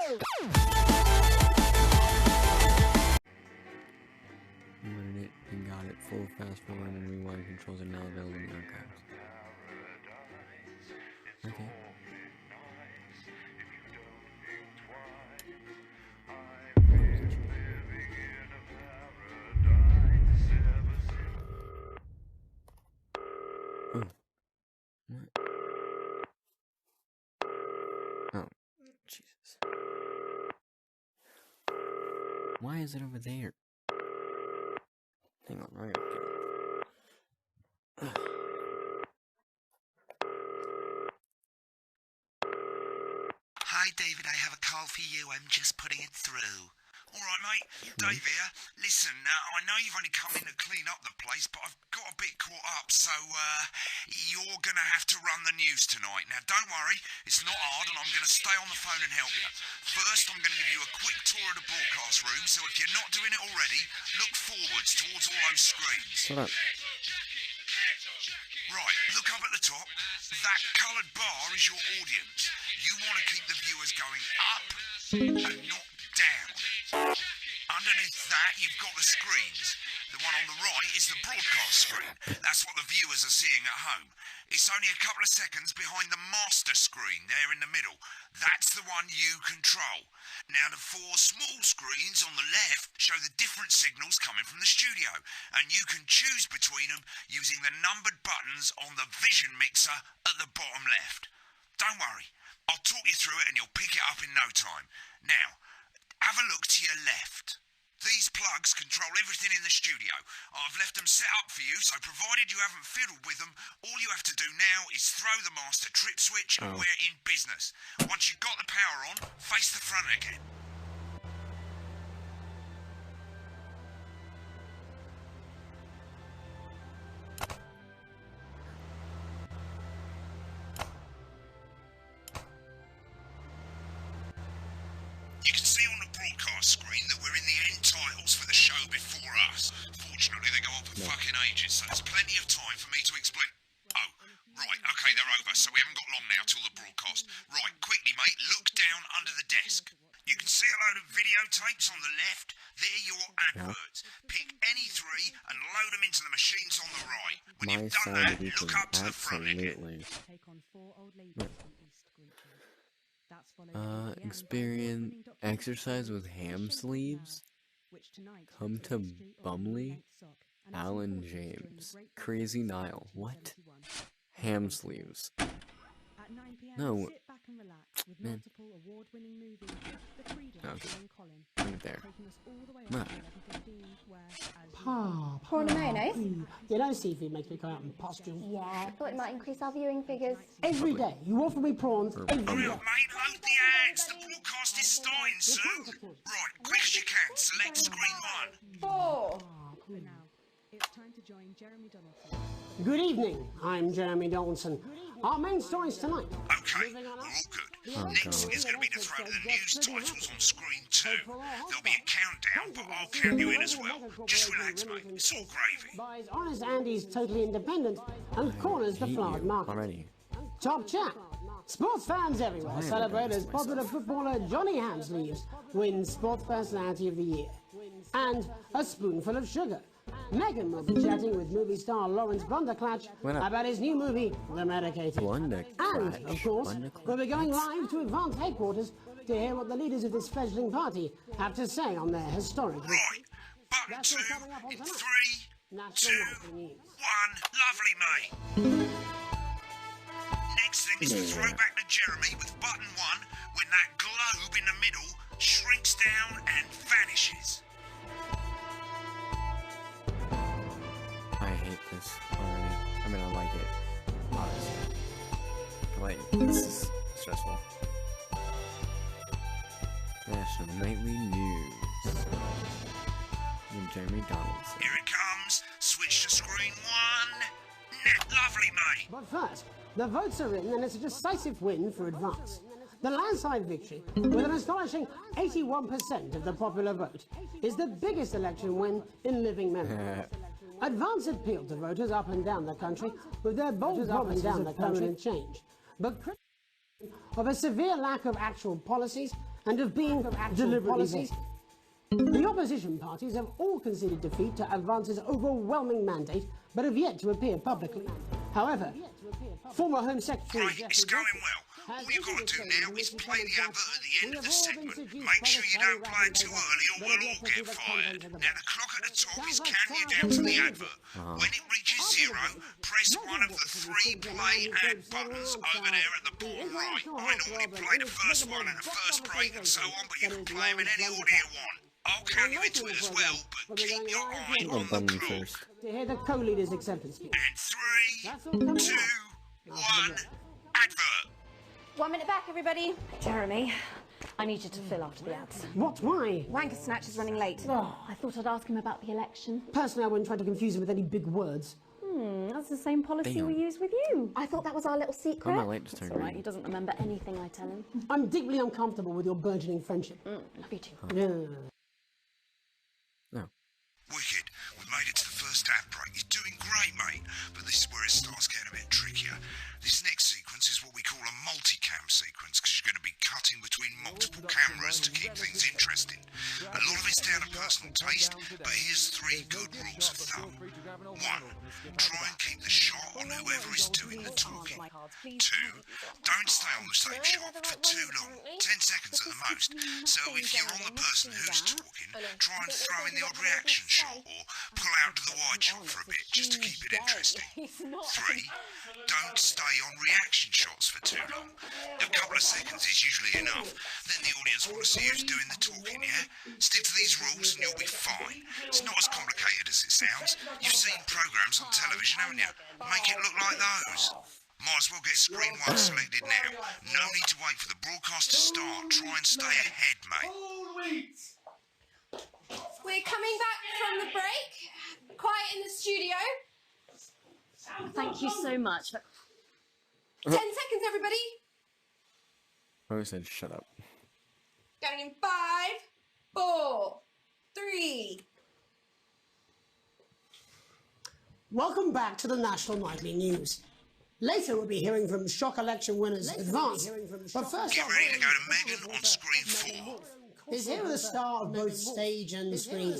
Learned it and got it. Full fast forward and rewind controls are now available in the archives. Okay. Oh. What? Oh, Jesus. Why is it over there? Hang on, I gotta get it. Hi, David, I have a call for you. I'm just putting it through. All right, mate. Dave here. Listen, I know you've only come in to clean up the place, but I've got a bit caught up, so you're going to have to run the news tonight. Now, don't worry, it's not hard, and I'm going to stay on the phone and help you. First, I'm going to give you a quick tour of the broadcast room, so if you're not doing it already, look forwards towards all those screens. Shut up. Right, look up at the top. That coloured bar is your audience. You want to keep the viewers going up and not down. Underneath that, you've got the screens. The one on the right is the broadcast screen. That's what the viewers are seeing at home. It's only a couple of seconds behind the master screen there in the middle. That's the one you control. Now, the four small screens on the left show the different signals coming from the studio, and you can choose between them using the numbered buttons on the vision mixer at the bottom left. Don't worry, I'll talk you through it and you'll pick it up in no time. Now, have a look to your left. These plugs control everything in the studio. I've left them set up for you, so provided you haven't fiddled with them, all you have to do now is throw the master trip switch and we're in business. Once you've got the power on, face the front again. You can see on the broadcast screen that we're in the end titles for the show before us. Fortunately, they go on for fucking ages, so there's plenty of time for me to explain. Oh, right, okay, they're over, so we haven't got long now till the broadcast. Right, quickly, mate, look down under the desk. You can see a load of videotapes on the left. They're your adverts. Pick any three and load them into the machines on the right. When you've done that, look up to the front again. Experience exercise with ham sleeves. Come to Bumley. Alan James. Crazy Nile. What? Ham sleeves. No. Man. Okay. Right there. Prawn and mayonnaise? You know seafood makes me come out in pustules. Yeah, I thought it might increase our viewing figures. Every day. You offer me prawns every day. Mate, load the ads. The broadcast is starting soon. Right, quick as you can. Select screen 1. 4. Good evening. I'm Jeremy Donaldson. Our main stories tonight. Okay, we're all good. Next is going to be to throw the news titles on screen 2. There'll be a countdown, but I'll count you in as well. Just relax, mate. It's all gravy. Buys Honest Andy's Totally Independent and corners the flowered market. Already. Top chat. Sports fans everywhere celebrate as popular footballer Johnny Hamsleeves wins Sports Personality of the Year. And a spoonful of sugar. Megan will be chatting with movie star Lawrence Blunderclatch about his new movie, The Medicated. And, of course, we'll be going live to Advance Headquarters to hear what the leaders of this fledgling party have to say on their historic... Right, button 2 in 3, 2, 1. Lovely, mate. Next thing is to throw back to Jeremy with button 1 when that globe in the middle shrinks down and vanishes. I hate this already. I mean, I like it, obviously. But this is stressful. National Nightly News. And Jeremy Donaldson. Here it comes. Switch to screen 1. Lovely, mate. But first, the votes are in and it's a decisive win for Advance. The landslide victory, with an astonishing 81% of the popular vote, is the biggest election win in living memory. Advance appealed to voters up and down the country with their bold promises of permanent change, but of a severe lack of actual policies and of being deliberately vague. The opposition parties have all conceded defeat to Advance's overwhelming mandate, but have yet to appear publicly. However, former Home Secretary Right, it's going well. All you've got to do now is play the advert at the end of the segment. Make sure you don't play it too early or we'll all get fired. Now the clock at the top is counting you down to the advert. When it reaches 0, press one of the 3 play ad buttons over there at the bottom right. I normally play the first one and the first break and so on, but you can play them in any order you want. I'll count you into it as well, but keep your eye on the clock. To hear the co-leader's acceptance speech. And 3, 2, 1, advert. 1 minute back, everybody. Jeremy, I need you to fill after the ads. What? Why? Wanker Snatch is running late. I thought I'd ask him about the election. Personally, I wouldn't try to confuse him with any big words. That's the same policy Damn. we use with you. I thought that was our little Got my secret. light just turned All right, he green. doesn't remember anything I tell him. I'm deeply uncomfortable with your burgeoning friendship. Love you too. Yeah. No. Wicked, we've made it to the first ad break. You're doing great, mate. But this is where it starts getting a bit trickier. This next sequence is what we call a multicam sequence, because you're going to be cutting between multiple cameras to keep things interesting. A lot of it's down to personal taste, but here's 3 good rules of thumb. 1, try and keep the shot on whoever is doing the talking. 2, don't stay on the same shot for too long, 10 seconds at the most. So if you're on the person who's talking, try and throw in the odd reaction shot or pull out to the wide shot for a bit just to keep it interesting. 3, don't stay on reaction shots for too long. A couple of seconds is usually enough. Then the audience want to see who's doing the talking, yeah? Stick to these rules and you'll be fine. It's not as complicated as it sounds. You've seen programmes on television, haven't you? Make it look like those. Might as well get screen 1 selected now. No need to wait for the broadcast to start. Try and stay ahead, mate. We're coming back from the break. Quiet in the studio. Thank you so much. 10 seconds, everybody. I always said shut up. Going in 5, 4, 3. Welcome back to the National Nightly News. Later, we'll be hearing from shock election winners Advance. But first, Get ready to go to Megan on screen 4. is here with the star of both stage and screen.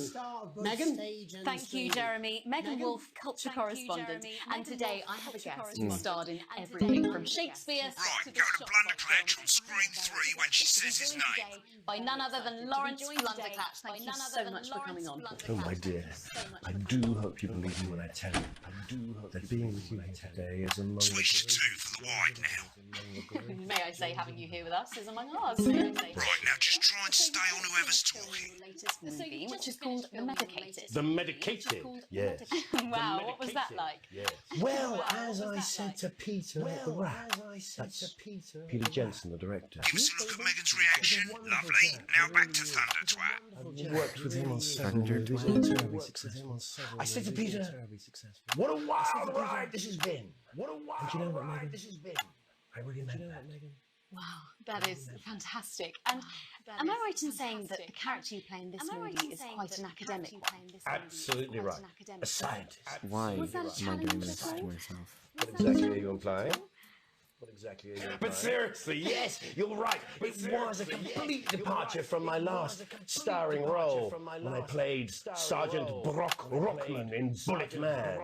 Megan? Thank you, Jeremy. Megan Wolf, culture correspondent. And today I have a guest who starred in everything from Shakespeare Right, to go to Blunderclatch on screen 3 when she says his name. by none other than Lawrence Blunderclatch. Thank you so much for coming on. Oh, my dear, I do hope you believe me when I tell you. I do hope that being with you here today is among Switch to 2 for the wide now. May I say, having you here with us is among ours. Right, now just try and stay on whoever's talking. Latest movie, which is called The Medicated. The medicated, yes. Wow, what was that like? Yes. Well, as I said to Peter at the Rat, that's Peter Jensen, the director. Give us a look at Megan's reaction. Lovely. Now back to Thunder Twat. I've worked with him on several Thunder movies Twat. and terribly successful. I said to Peter, what a wild ride this has been. What a wild you know what, Megan? This has been. I really meant that, Megan. Wow, that is fantastic. And am I right in saying that the character you play in this movie is quite an academic one? Absolutely right. A scientist. Why Was that a am I challenge doing at this all? to myself? What exactly are you implying? What exactly are you implying? But seriously, yes, you're right. It was a complete departure from my last starring role when I played Sergeant Brock Rockman in Bullet Man.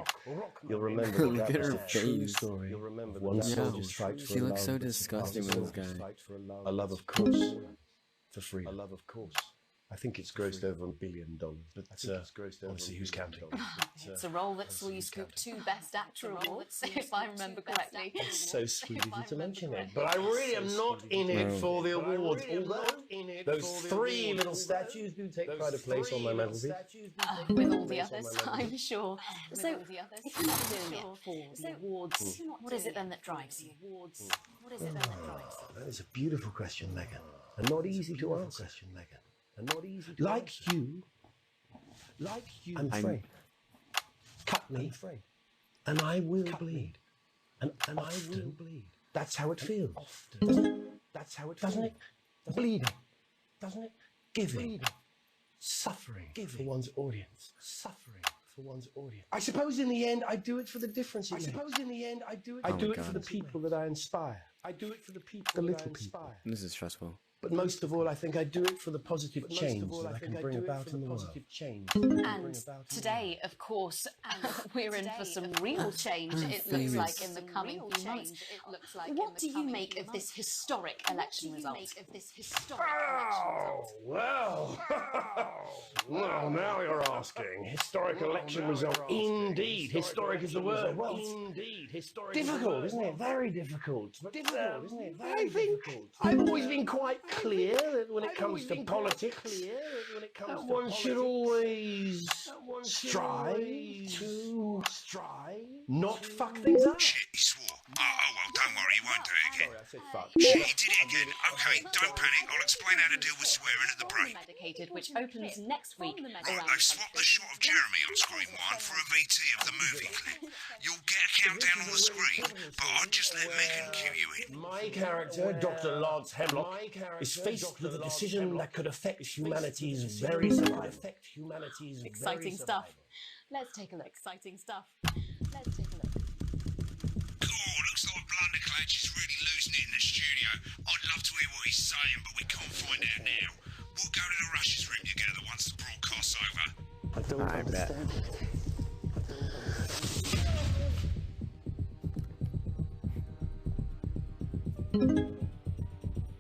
You'll remember Look that at was her a true face. story. You'll remember one Yeah, soldier's fight for she a looks so love that disgusting surpasses with this all. guy. A love, of course, for freedom. A love, of course. I think it's grossed over $1 billion, but obviously who's counting? It's a role that saw you scoop 2 Best Actor awards, if I remember correctly. It's so sweet of you to mention it. But I really am not in it for the awards, although those 3 little statues do take pride of place on my mantelpiece. With all the others, I'm sure. So, if you're not doing it for the awards, what is it then that drives you? What is it then that drives you? That is a beautiful question, Megan, and not easy to answer. Like you, I'm free. Cut me, and I will bleed. And I will bleed. That's how it feels. Doesn't it? Bleeding. Doesn't it? Giving. Suffering for one's audience. I suppose in the end I do it for the difference it makes. I do it Oh for God. the people that I inspire. I do it for the people, the little people. This is stressful. But most of all, I think I do it for the positive change that I can bring about in the world. And today, of course, we're in for some real change, it looks like, in the coming few months. What do you make of this historic election result? Oh, well. Well, now you're asking. Historic election result. Indeed. Historic is the word. Well, indeed. Historic. Difficult, isn't it? Very difficult. But difficult, isn't it? I think I've always been quite clear that when it comes to politics, that one should always strive to not fuck things up. Shit, he swore. Oh, well, don't worry, he won't do it again. Sorry, I said fuck. Shit, he did it again. Okay, don't panic. I'll explain how to deal with swearing at the break. Medicated, which opens next week. Right, they've swapped the shot of Jeremy on screen 1 for a VT of the movie clip. You'll get a countdown on the screen, but I'll just let Megan cue you in. My character, Dr. Lance Hemlock, is faced with a decision that could affect humanity's very survival. Exciting stuff. Let's take a look. Exciting stuff. Let's take a look. God, looks like Blunderclatch is really losing it in the studio. I'd love to hear what he's saying, but we can't find out now. We'll go to the Rush's room together once the broadcast's over. I don't understand.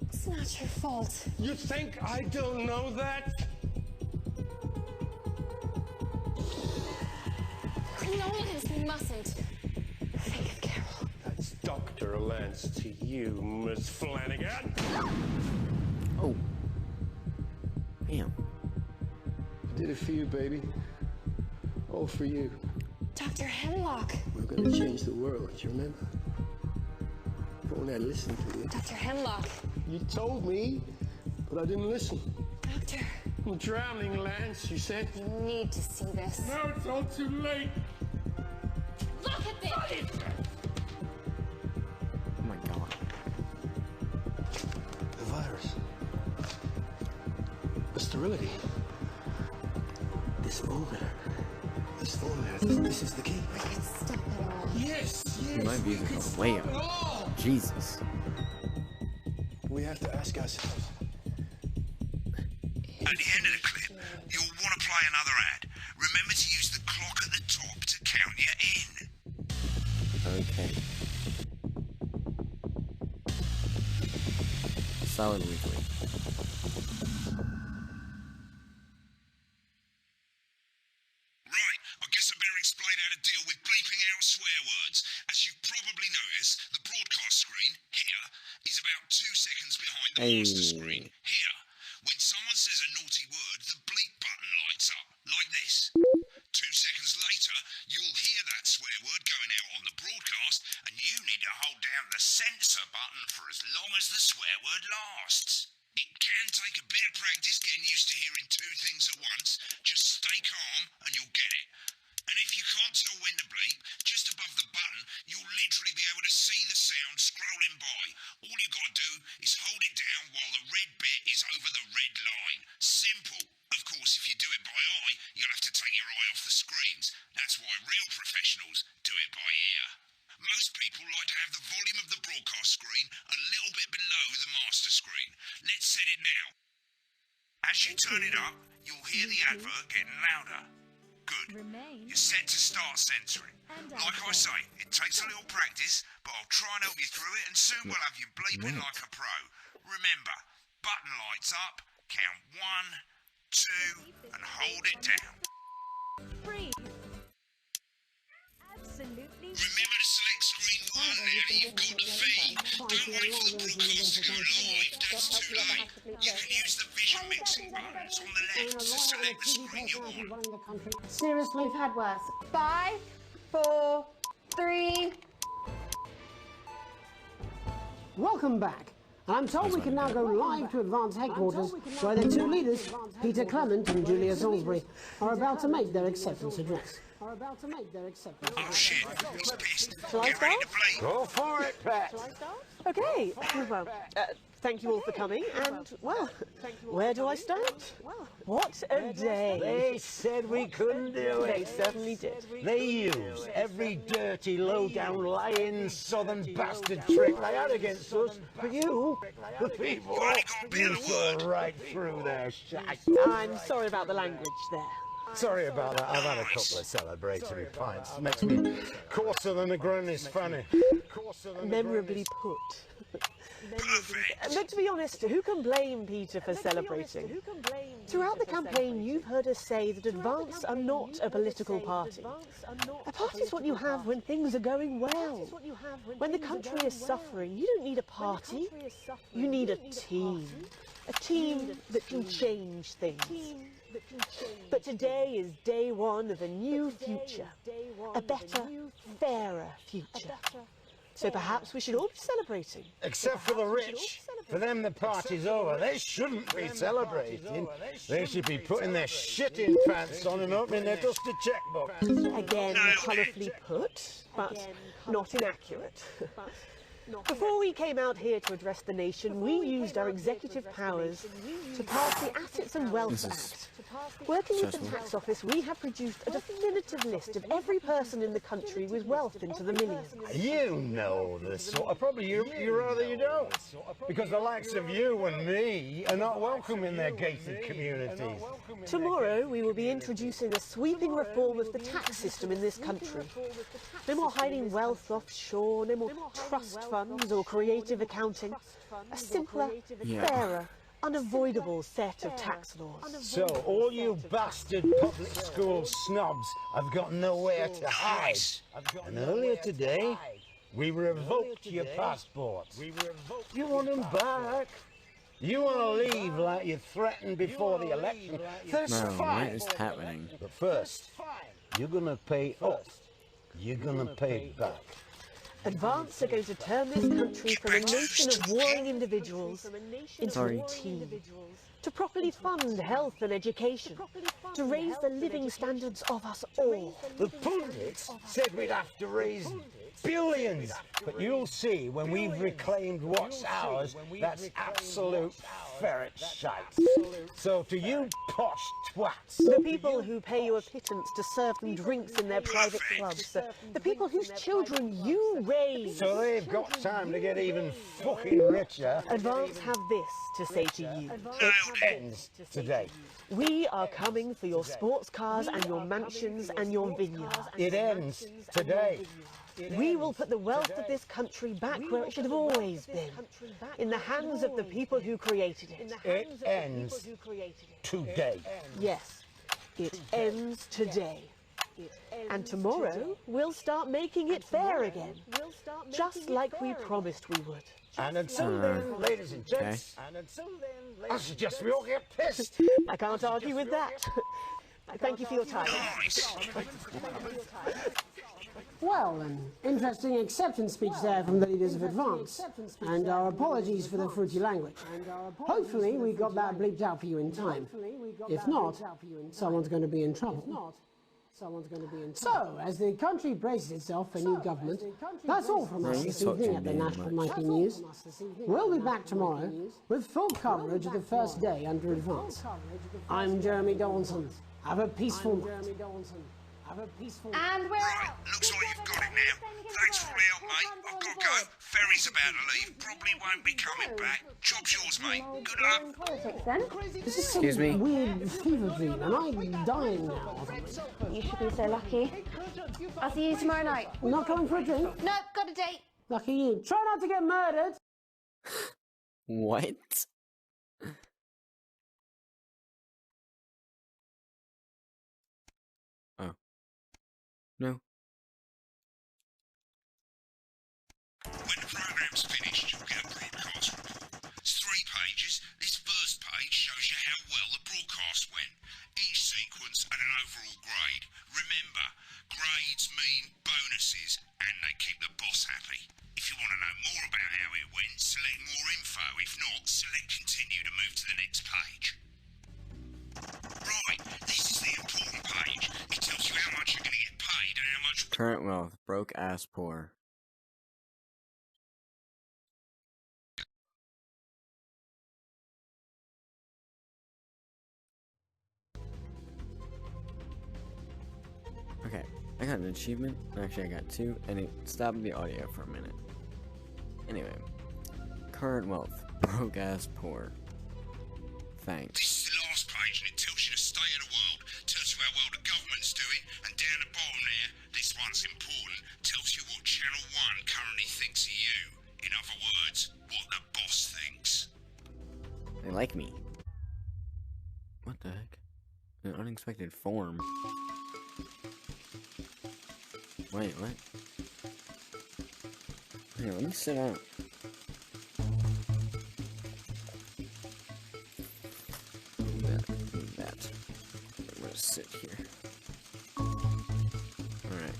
It's not your fault. You think I don't know that? Criminals mustn't think of Carol. That's Dr. Lance to you, Miss Flanagan. Oh. Damn. I did it for you, baby. All for you. Dr. Hemlock. We're gonna change the world, you remember? If only I listened to you. Dr. Hemlock. You told me, but I didn't listen. Doctor. I'm drowning, Lance, you said. You need to see this. Now it's all too late. Look at this! Oh my god. The virus. The sterility. This formula. This is the key. I can stop it all. Yes. My views are going way up. Jesus. We have to ask ourselves. At the end of the clip, you'll want to play another ad. Remember to use the clock at the top to count you in. Okay. Solid weekly. Right, I guess I better explain how to deal with bleeping out swear words. As you've probably noticed, the broadcast screen, here, is about 2 seconds behind the master screen, here. When someone says a naughty word, the bleep button lights up, like this. 2 seconds later, you'll hear that swear word going out on the broadcast, and you need to hold down the censor button for as long as the swear word lasts. It can take a bit of practice getting used to hearing 2 things at once. Just stay calm and you'll get it. And if you can't tell when to bleep, just above the button, you'll literally be able to see the sound scrolling by. All you got to do is hold it down while the red bit is over the red line. Simple. Of course, if you do it by eye, you'll have to take your eye off the screens. That's why real professionals do it by ear. Most people like to have the volume of the broadcast screen a little bit below the master screen. Let's set it now. As you turn it up, you'll hear the advert getting louder. Good. You're set to start censoring. Like I say, it takes a little practice, but I'll try and help you through it, and soon we'll have you bleeping like a pro. Remember, button lights up, count 1, 2, and hold it down. Breathe. Absolutely. Remember to select screen 1 now that you've got the feed. Don't wait for the broadcast to go live, that's too late. You can use the vision mixing buttons on the left to select the screen you want. Seriously, we've had worse. 5, 4, 3. Welcome back. I'm told we can now go live to Advance Headquarters, where the 2 leaders, Peter Clement and Julia Salisbury, are about to make their acceptance address. Oh shit, he's pissed. Shall I Get ready start? to bleep. Go for it, Pat. Shall I start? Okay, well, thank you all for coming, and, well, where do I start? What a day. They said we couldn't do They it. certainly did. They used every dirty, low-down, lying southern bastard trick they had against us. But you, the people, you saw right through their shite. I'm sorry about the language there. Sorry about that. I've had a couple of celebratory pints. Makes me coarser than a granny's fanny. Memorably put. But to be honest, who can blame Peter for celebrating? Throughout the campaign, you've heard us say that Advance are not a political party. A party is what you have when things are going well. When the country is suffering, you don't need a party. You need a team. A team that can change things. But today is day one of a new future. A better, fairer future. So perhaps we should all be celebrating. Except for the rich. For them, the party's over. They shouldn't be celebrating. They should be putting their shitting pants on and opening their dusty checkbook. Again, colourfully put, but not inaccurate. Before we came out here to address the nation, we used our executive powers to pass the Assets and Wealth Act. Working with the tax office, we have produced a definitive list of every person in the country with wealth into the millions. You know the sort of problem. You rather you don't. Because the likes of you and me are not welcome in their gated communities. Tomorrow, we will be introducing a sweeping reform of the tax system in this country. No more hiding wealth offshore, no more trust funds or creative accounting. A simpler, fairer, unavoidable set of tax laws. So, all you bastard public school snobs have got nowhere to hide. And earlier today, we revoked your passports. You want them back? You want to leave like you threatened before the election? That's Bro, fine. what is happening? But first, you're going to pay up. You're going to pay back. Advance are going to turn this country from a nation of warring individuals into a team. To properly fund health and education. To raise the living standards of us all. The pundits said we'd have to raise billions. But you'll see when we've reclaimed what's ours, that's absolute ferret shite. So to you posh twats. The people who pay you a pittance to serve them drinks in their private clubs. The people whose children you raise. So they've got time to get even fucking richer. Advance have this to say to you. It ends today. We are coming for your sports cars and your mansions and your vineyards. It ends today. We will put the wealth of this country back where it should have always been, in the hands of the people who created it. It ends today. Yes, it ends today. And tomorrow, we'll start making it fair again, just like we promised we would. And until then, ladies and gents, I suggest we all get pissed. I can't argue with that. Thank you for your time. Well, an interesting acceptance speech there from the leaders of Advance, and our apologies for the fruity language. Hopefully we got that bleeped out for you in time. If not, someone's going to be in trouble. So, as the country braces itself for new government, that's all from us this evening at the National Nightly News. We'll be back tomorrow with full coverage of the first day under Advance. I'm Jeremy Donaldson. Have a peaceful night. And we're Right, looks like you've got it now. Thanks for all the help, mate. I've got to go. Ferry's about to leave. Probably won't be coming back. Job's yours, mate. Good luck. This is Excuse me? weird fever dream. Am I dying now? You should be so lucky. I'll see you tomorrow night. Not coming for a drink? No, got a date. Lucky you. Try not to get murdered. What? Oh. No. When the programme's finished, you'll get a broadcast report. It's 3 pages. This first page shows you how well the broadcast went. Each sequence and an overall grade. Remember, grades mean bonuses, and they keep the boss happy. If you want to know more about how it went, select more info. If not, select continue to move to the next page. Right, this is the important page. It tells you how much you're going to get paid and how much... Current wealth, broke ass poor. I got an achievement. Actually, I got 2, and it stopped the audio for a minute. Anyway, current wealth, broke ass poor. Thanks. This is the last page, and it tells you the state of the world, tells you how well the government's doing, and down the bottom there, this one's important, tells you what Channel 1 currently thinks of you. In other words, what the boss thinks. They like me. What the heck? An unexpected form. Wait, what? Here, let me sit down. That. I'm gonna sit here. Alright.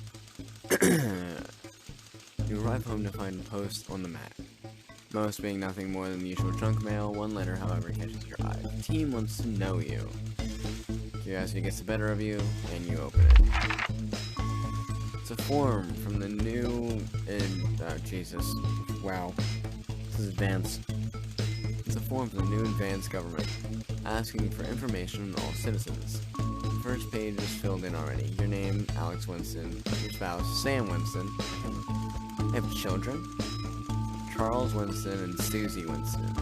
You arrive home to find posts on the mat. Most being nothing more than the usual junk mail. One letter, however, catches your eye. The team wants to know you. Curiosity gets the better of you, and you open it. It's a form from the new... oh, Jesus. Wow. This is advanced. It's a form from the new advanced government, asking for information on all citizens. The first page is filled in already. Your name, Alex Winston. Your spouse, Sam Winston. They have children? Charles Winston and Susie Winston.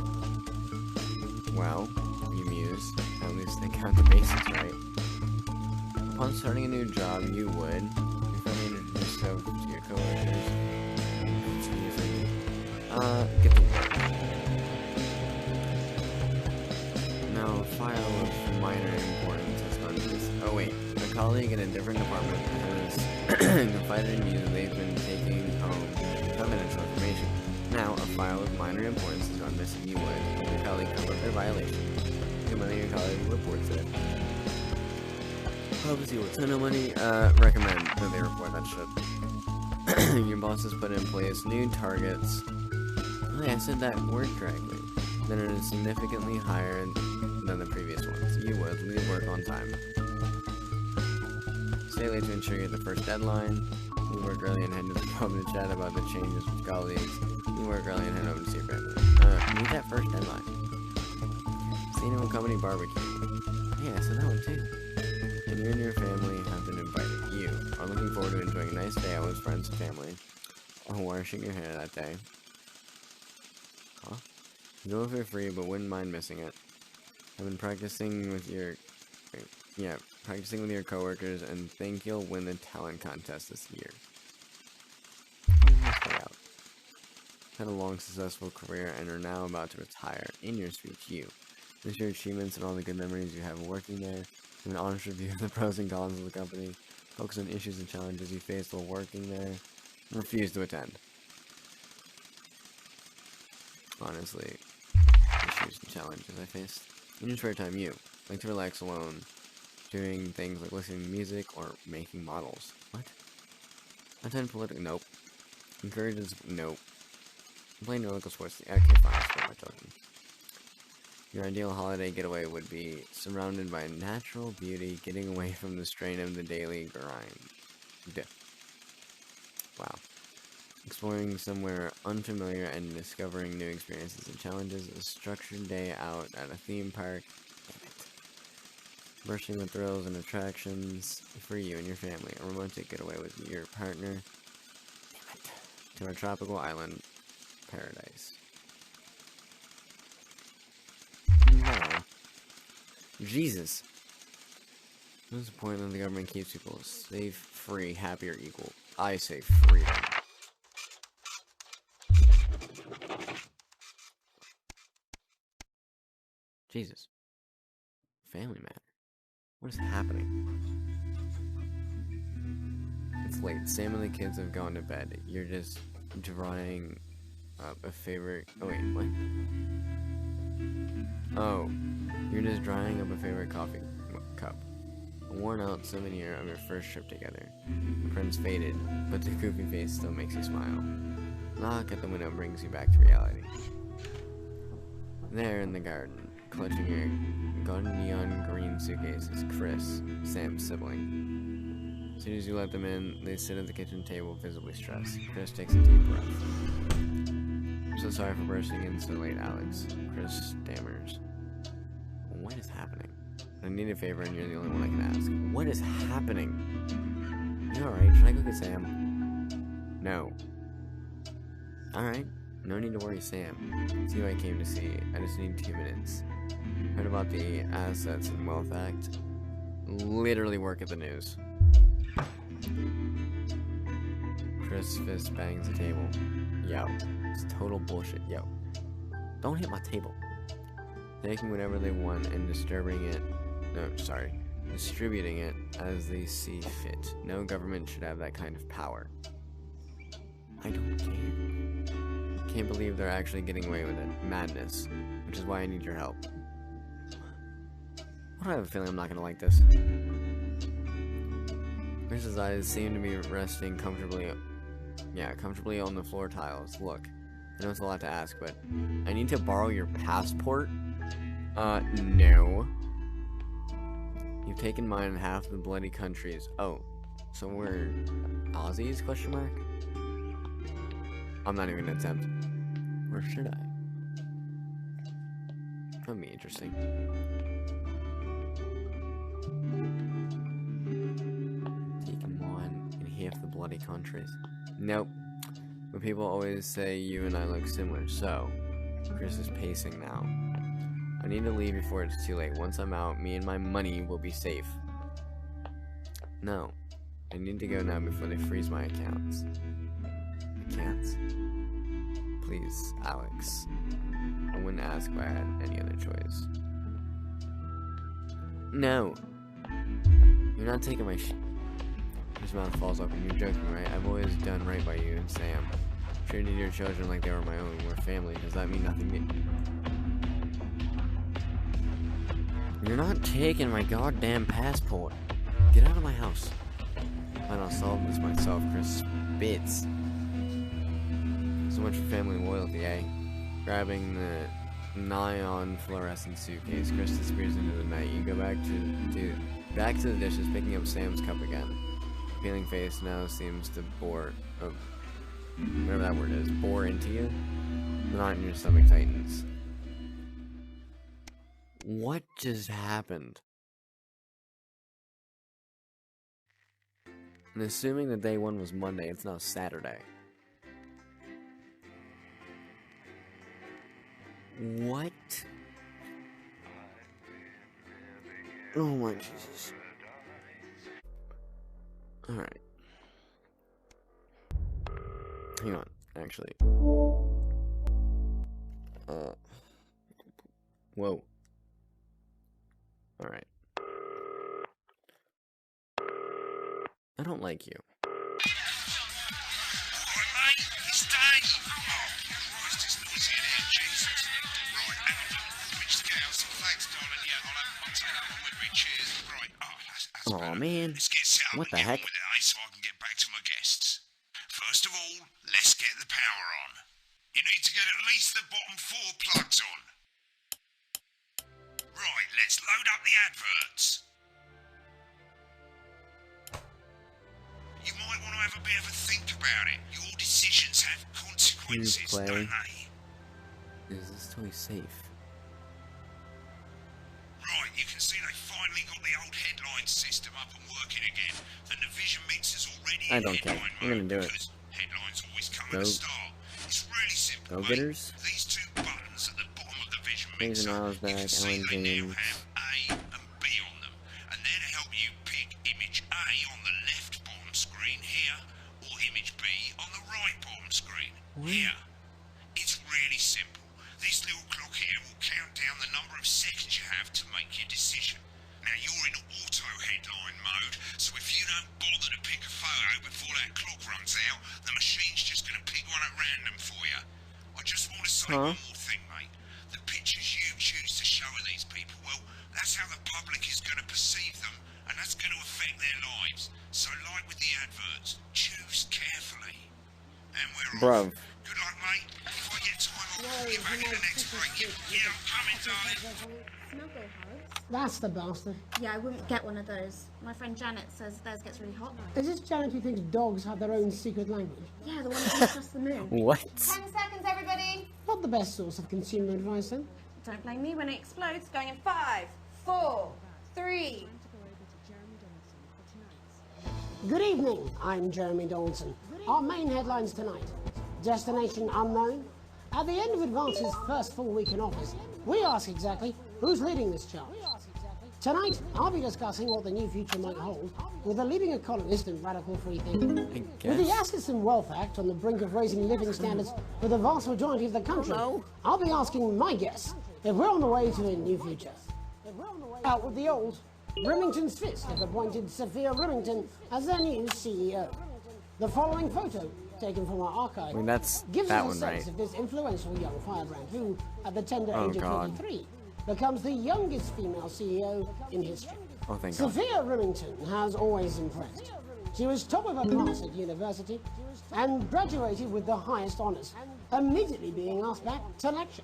Well, you muse. At least they count the basics right. Upon starting a new job, you would... introduce yourself to your coworkers. Get to work. Now, a file of minor importance has gone missing. Oh wait, a colleague in a different department has confided in you that they've been taking home confidential information. Now, a file of minor importance has gone missing. You would. Your colleague covered their violation. Your money, your colleague reports it. Obviously, with no money, recommend that they report that shit. Your boss has put in place new targets. Oh, yeah, I said that word correctly. That are significantly higher than the previous ones. You would leave work on time. Stay late to ensure you get the first deadline. You work early and head to the pub to chat about the changes with colleagues. You work early and head home to see your family. Meet that first deadline. See annual company barbecue. Yeah, I said that one too. And you and your family have been invited. You are looking forward to enjoying a nice day out with friends and family. Or washing your hair that day. Huh? You go if you're free, but wouldn't mind missing it. I've been practicing with your... yeah, practicing with your coworkers and think you'll win the talent contest this year. Out. Had a long, successful career and are now about to retire. In your speech, you list your achievements and all the good memories you have working there. Give an honest review of the pros and cons of the company. Focus on issues and challenges you faced while working there. Refuse to attend. Honestly, issues and challenges I faced. In your spare time, you like to relax alone, doing things like listening to music or making models. What? Attend political? Nope. Encourages? Nope. Playing your local sports team? Okay, fine. I'll spare my children. Your ideal holiday getaway would be surrounded by natural beauty, getting away from the strain of the daily grind. Wow. Exploring somewhere unfamiliar and discovering new experiences and challenges. A structured day out at a theme park. Damn it. Bursting with thrills and attractions for you and your family. A romantic getaway with your partner. Damn it. To a tropical island paradise. No. Jesus. What's the point that the government keeps people safe, free, happy, or equal? I say freedom. Jesus. Family matter. What is happening? It's late. Sam and the kids have gone to bed. You're just drawing up a favorite... Oh, wait, what? Oh. You're just drying up a favorite coffee cup. A worn-out souvenir of your first trip together. The print's faded, but the goofy face still makes you smile. Knock at the window brings you back to reality. There in the garden, clutching your neon green suitcase, is Chris, Sam's sibling. As soon as you let them in, they sit at the kitchen table, visibly stressed. Chris takes a deep breath. I'm so sorry for bursting in so late, Alex. Chris stammers. What is happening? I need a favor and you're the only one I can ask. What is happening? You alright? Should I go get Sam? No. Alright. No need to worry, Sam. See who I came to see. I just need 2 minutes. Heard about the Assets and Wealth Act. Literally work at the news. Chris fist bangs the table. Yo. It's total bullshit. Yo. Don't hit my table. Taking whatever they want and distributing it as they see fit. No government should have that kind of power. I don't care. Can't believe they're actually getting away with it. Madness. Which is why I need your help. I have a feeling I'm not gonna like this. Chris's eyes seem to be resting comfortably on the floor tiles. Look, I know it's a lot to ask, but I need to borrow your passport? No. You've taken mine in half the bloody countries. Oh, so we're Aussies, question mark? I'm not even gonna attempt. Or should I? That'd be interesting. Taken one in half the bloody countries. Nope. But people always say you and I look similar, so Chris is pacing now. I need to leave before it's too late. Once I'm out, me and my money will be safe. No. I need to go now before they freeze my accounts. Accounts? Please, Alex. I wouldn't ask if I had any other choice. No. You're not taking my His mouth falls open. You're joking, right? I've always done right by you and Sam. Treated your children like they were my own. We're family. Does that mean nothing to you? You're not taking my goddamn passport. Get out of my house. I'll solve this myself, Chris spits. So much for family loyalty, eh? Grabbing the neon fluorescent suitcase, Chris disappears into the night. You go back to the dishes, picking up Sam's cup again. Peeling face now seems to bore, whatever that word is, bore into you. The knot in your stomach tightens. What just happened? And assuming that day one was Monday, it's now Saturday. What? Oh my Jesus. Alright. Hang on, actually. Whoa. Alright. I don't like you. Alright, mate, it's Dave. Oh, Christ, it's noisy in here, Jesus. Right, hang on. Switch scales, flags, darling. Yeah, I'll take that one with me. Cheers. Right, that's Aw, better. man. Let's get set up What and the get heck? on with it, so I can get back to my guests. First of all, let's get the power on. You need to get at least the bottom 4 plugs on. Right, let's load up the adverts. You might want to have a bit of a think about it. Your decisions have consequences, Play. don't they? Is this toy safe? Right, you can see they finally got the old headline system up and working again. The Navision mix is already I in don't care. headline We're gonna mode do it. because headlines always come Go- at the start. It's really simple, mate. Go-getters? These 2 buttons at the bottom of the Vision James mixer, and Miles you can back, see Alan they now James. have A and B on them. And they're to help you pick image A on the left bottom screen here, or image B on the right bottom screen here. It's really simple. This little clock here will count down the number of seconds you have to make your decision. Now you're in auto headline mode, so if you don't bother to pick a photo before that clock runs out, the machine's just going to pick one at random for you. I just want to say one more thing, mate. The pictures you choose to show of these people, well, that's how the public is going to perceive them, and that's going to affect their lives. So like with the adverts, choose carefully. And we're Bruv. off. Good luck, mate. If I get time, I'll call you back in the next break. Yeah, I'm coming, darling. That's the bastard. Yeah, I wouldn't get one of those. My friend Janet says theirs gets really hot. Is this Janet who thinks dogs have their own secret language? Yeah, the one that across the moon. What? 10 seconds, everybody. Not the best source of consumer advice, then. Don't blame me when it explodes. Going in 5, 4, 3. Good evening, I'm Jeremy Dawson. Our main headlines tonight. Destination unknown. At the end of Advance's first full week in office, we ask exactly who's leading this charge. Tonight, I'll be discussing what the new future might hold with a leading economist and radical free thinker. With the Assets and Wealth Act on the brink of raising living standards for the vast majority of the country, I'll be asking my guess if we're on the way to a new future. Out with the old, Remington's Fist have appointed Sophia Remington as their new CEO. The following photo, taken from our archive, gives us a sense of this influential young firebrand who, at the tender age of 23, becomes the youngest female CEO in history. Sophia Remington has always impressed. She was top of her class at university and graduated with the highest honours, immediately being asked back to lecture.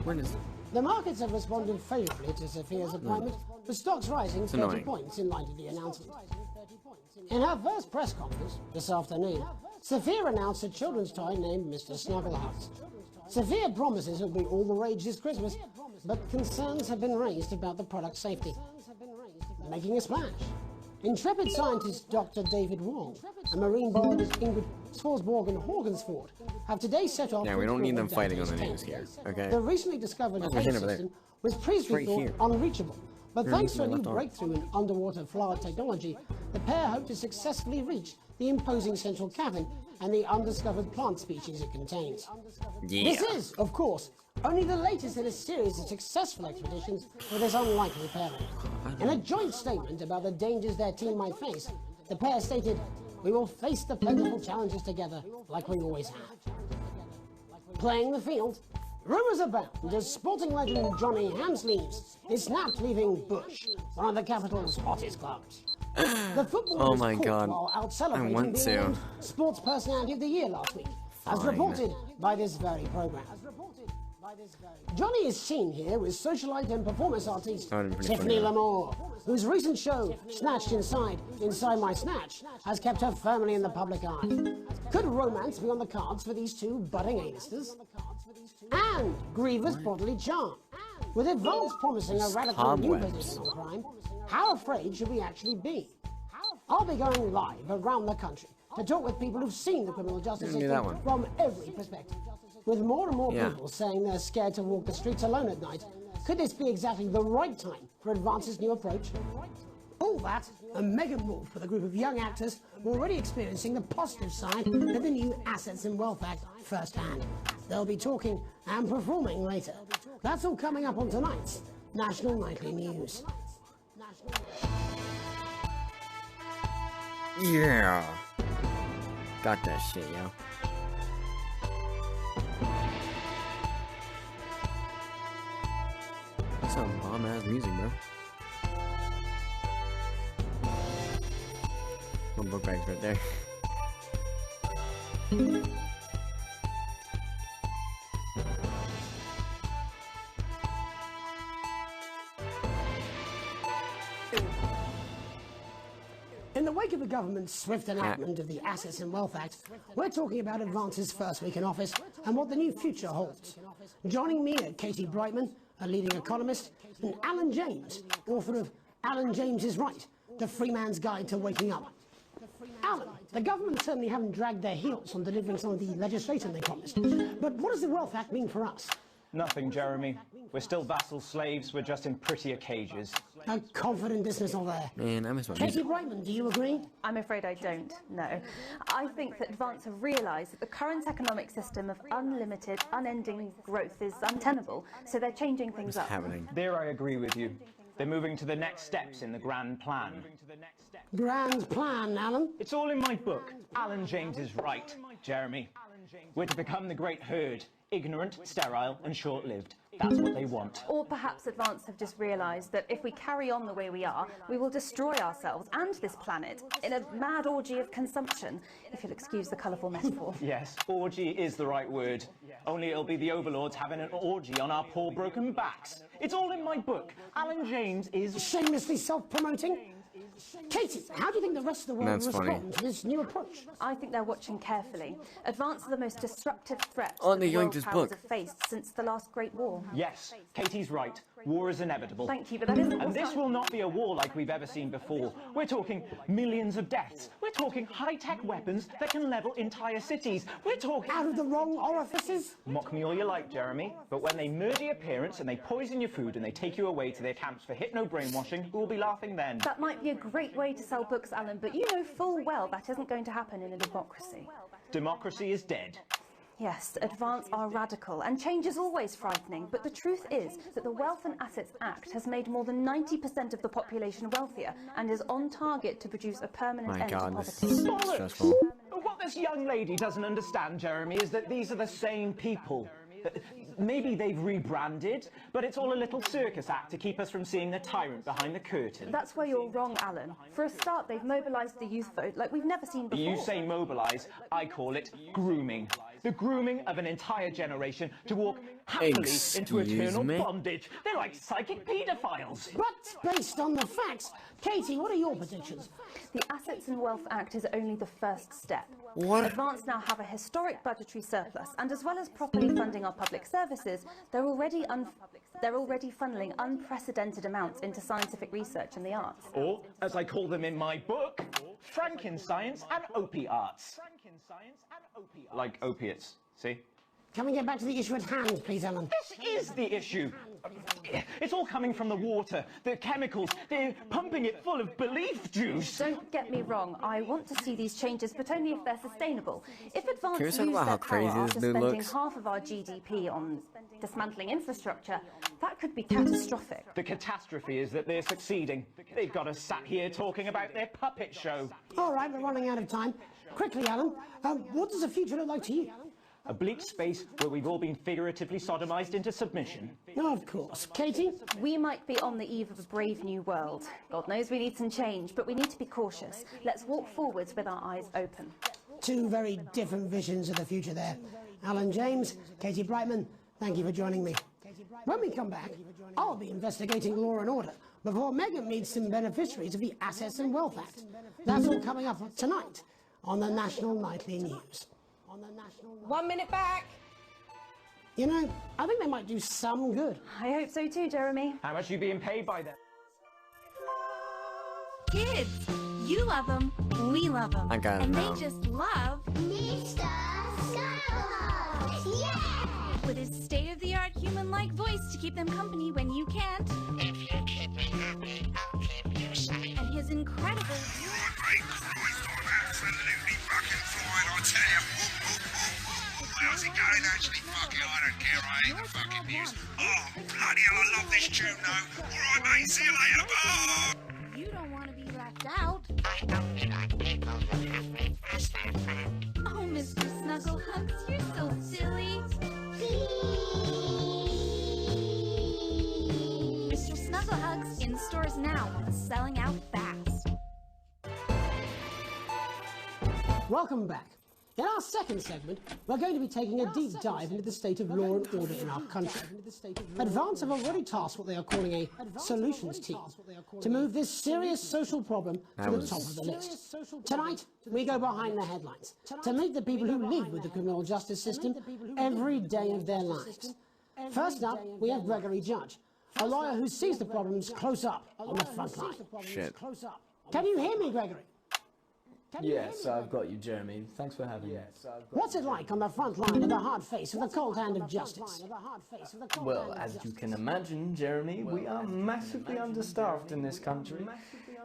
The markets have responded favourably to Sophia's appointment, with stocks rising 30 points in light of the announcement. In her first press conference this afternoon, Sophia announced a children's toy named Mr. Snugglehearts. Sophia promises it'll be all the rage this Christmas, but concerns have been raised about the product's safety. Making a splash. Intrepid scientist Dr. David Wong and marine biologist Ingrid Swarsborg and Horgensford have today set off... Yeah, we don't need them fighting on the news here, okay? The recently discovered space system was previously thought unreachable, but thanks to a new breakthrough in underwater flower technology, the pair hope to successfully reach the imposing central cavern and the undiscovered plant species it contains. This is, of course, only the latest in a series of successful expeditions with this unlikely pairing. In a joint statement about the dangers their team might face, the pair stated, "We will face the plentiful challenges together like we always have." Playing the field, rumours abound as sporting legend Johnny Hamsleeves is snapped leaving Bush, one of the capital's hottest clubs. The footballer was caught while out celebrating being named Sports Personality of the Year last week, as reported by this very programme. Johnny is seen here with socialite and performance artist Tiffany Lamore, whose recent show, Snatched Inside My Snatch, has kept her firmly in the public eye. Could romance be on the cards for these two budding A-listers? And grievous bodily charm. With Advance promising a radical new position on crime, how afraid should we actually be? I'll be going live around the country to talk with people who've seen the criminal justice system from every perspective. With more and more people saying they're scared to walk the streets alone at night, could this be exactly the right time for Advance's new approach? All that, a mega move for the group of young actors who are already experiencing the positive side of the new Assets and Wealth Act firsthand. They'll be talking and performing later. That's all coming up on tonight's National Nightly News. Yeah. Got that shit, yo. That's some bomb-ass music, bro. One book bag's right there. In the wake of the government's swift enactment of the Assets and Wealth Act, we're talking about Advance's first week in office and what the new future holds. Joining me are Katie Brightman, a leading economist, and Alan James, author of Alan James is Right, The Free Man's Guide to Waking Up. Alan, the government certainly haven't dragged their heels on delivering some of the legislation they promised, but what does the Wealth Act mean for us? Nothing, Jeremy. We're still vassal slaves, we're just in prettier cages. A confident dismissal there. Man, I miss my Katie Brightman, do you agree? I'm afraid I don't, no. I think that Advance have realised that the current economic system of unlimited, unending growth is untenable, so they're changing things up. There I agree with you. They're moving to the next steps in the grand plan. Grand plan, Alan? It's all in my book. Alan James is right, Jeremy. We're to become the great herd. Ignorant, sterile, and short-lived. That's what they want. Or perhaps Advance have just realised that if we carry on the way we are, we will destroy ourselves and this planet in a mad orgy of consumption, if you'll excuse the colourful metaphor. Yes, orgy is the right word. Only it'll be the overlords having an orgy on our poor broken backs. It's all in my book. Alan James is... Shamelessly self-promoting? Katie, how do you think the rest of the world will respond to this new approach? I think they're watching carefully. Advance are the most disruptive threat Oh, that they're going world to this powers book. have faced since the last Great War. Yes, Katie's right. war is inevitable. Thank you, but that isn't And this will not be a war like we've ever seen before. We're talking millions of deaths. We're talking high-tech weapons that can level entire cities. We're talking... Out of the wrong orifices? Mock me all you like, Jeremy, but when they murder your parents and they poison your food and they take you away to their camps for hypno-brainwashing, who will be laughing then? That might be a great way to sell books, Alan, but you know full well that isn't going to happen in a democracy. Democracy is dead. Yes, advance are radical, and change is always frightening, but the truth is that the Wealth and Assets Act has made more than 90% of the population wealthier and is on target to produce a permanent end to poverty. Bollocks! What this young lady doesn't understand, Jeremy, is that these are the same people. Maybe they've rebranded, but it's all a little circus act to keep us from seeing the tyrant behind the curtain. That's where you're wrong, Alan. For a start, they've mobilised the youth vote like we've never seen before. You say mobilise, I call it grooming. The grooming of an entire generation to walk happily into eternal bondage. They're like psychic paedophiles. But based on the facts, Katie, what are your predictions? The Assets and Wealth Act is only the first step. What? Advance now have a historic budgetary surplus, and as well as properly funding our public services, they're already funneling unprecedented amounts into scientific research and the arts. Or, as I call them in my book, Frankenscience and opiates. Like opiates, see? Can we get back to the issue at hand, please, Alan? This is the issue. It's all coming from the water, the chemicals. They're pumping it full of belief juice. Don't get me wrong. I want to see these changes, but only if they're sustainable. If Advance use about how their crazy power this after dude spending looks? half of our GDP on dismantling infrastructure, that could be catastrophic. The catastrophe is that they're succeeding. They've got us sat here talking about their puppet show. All right, we're running out of time. Quickly, Alan, what does the future look like to you? A bleak space where we've all been figuratively sodomized into submission. Oh, of course. Katie? We might be on the eve of a brave new world. God knows we need some change, but we need to be cautious. Let's walk forwards with our eyes open. Two very different visions of the future there. Alan James, Katie Brightman, thank you for joining me. When we come back, I'll be investigating law and order before Megan meets some beneficiaries of the Assets and Wealth Act. That's all coming up tonight on the National Nightly News. 1 minute back. You know, I think they might do some good. I hope so too, Jeremy. How much are you being paid by them? Kids, you love them, we love them. I got it and now. they just love Mr. Snuggle. Yeah! With his state-of-the-art human-like voice to keep them company when you can't. If you keep me happy, I'll keep you safe. And his incredible... Great Christ, I'm absolutely fucking flying, I tell you. How's it going, actually? Fuck it, I don't care, I hate the fucking news. Oh, bloody hell, I love this tune, though. All right, mate, see you later, bye! You don't want to be left out. I only like people who have breakfast and fun. Oh, Mr. Snugglehugs, you're so silly. Mr. Snugglehugs in stores now, selling out fast. Welcome back. In our second segment, we're going to be taking a deep dive into the state of law and order in our country. Advance have already tasked what they are calling a solutions team to move this serious social problem to the top of the list. Tonight, we go behind the headlines to meet the people who live with the criminal justice system every day of their lives. First up, we have Gregory Judge, a lawyer who sees the problems close up on the front line. Shit. Can you hear me, Gregory? Yes, I've got you, Jeremy. Thanks for having me. What's it like on the front line of the hard face of the cold hand of justice? Well, as you can imagine, Jeremy, we are massively understaffed in this country.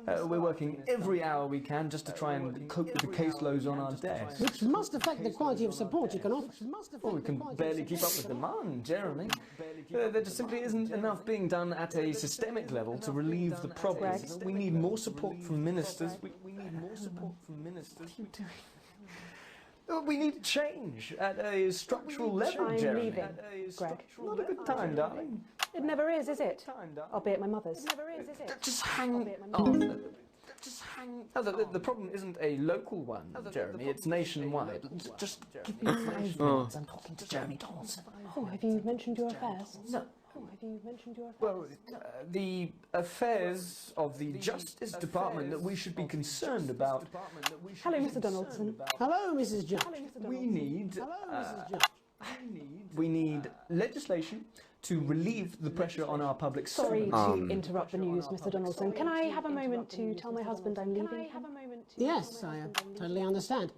We're working every hour we can just to try and cope with the caseloads on our desks. Which must affect the quality of support you can offer. Well, we can barely keep up with demand, Jeremy. There just simply isn't enough being done at a systemic level to relieve the problems. We need more support from ministers. We need more support from ministers. What are you doing? We need change at a structural level, I'm Jeremy. leaving, Greg. Not a good time, darling. It never is it? I'll be at my mother's. It never is it? Just hang on. No, the problem isn't a local one, Jeremy. It's nationwide. Just give me 5 minutes. I'm talking to Jeremy Donaldson. Oh, have you mentioned your affairs? No. Oh, have you mentioned your affairs? Well, the affairs of the Justice Department that we should be concerned about. Hello, Mr. Donaldson. Hello, Mrs. Judge. We need legislation to relieve the pressure on our public Sorry servants. to interrupt the news, Mr. Donaldson. Can I have a moment to tell my husband I'm leaving? Yes, I totally understand.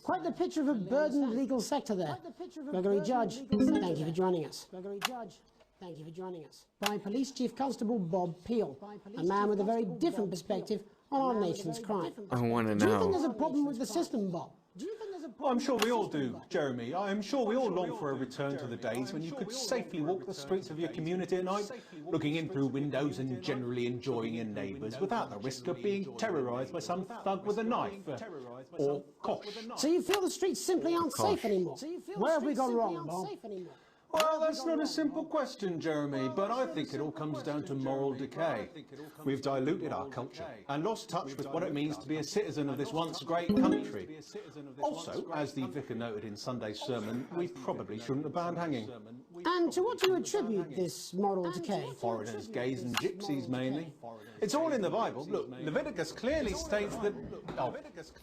Quite the picture of a burdened legal sector there. Gregory Judge, thank you for joining us. Thank you for joining us. By Police Chief Constable Bob Peel, a man with a very different perspective on our nation's crime. I want to Do you think know. there's a problem with the system, Bob? I'm sure we all do, Jeremy. I'm sure we all long for a return to the days when you could safely walk the streets of your community at night, looking in through windows and generally enjoying your neighbours without the risk of being terrorised by some thug with a knife. Or cosh. So you feel the streets simply aren't safe anymore? Where have we gone wrong, Bob? Well, that's not a simple question, Jeremy, but I think it all comes down to moral decay. We've diluted our culture and lost touch with what it means to be a citizen of this once great country. Also, as the vicar noted in Sunday's sermon, we probably shouldn't have banned hanging. And to what do you attribute this moral decay? Foreigners, gays and gypsies mainly. It's all in the Bible. Look, Leviticus clearly states that... Oh,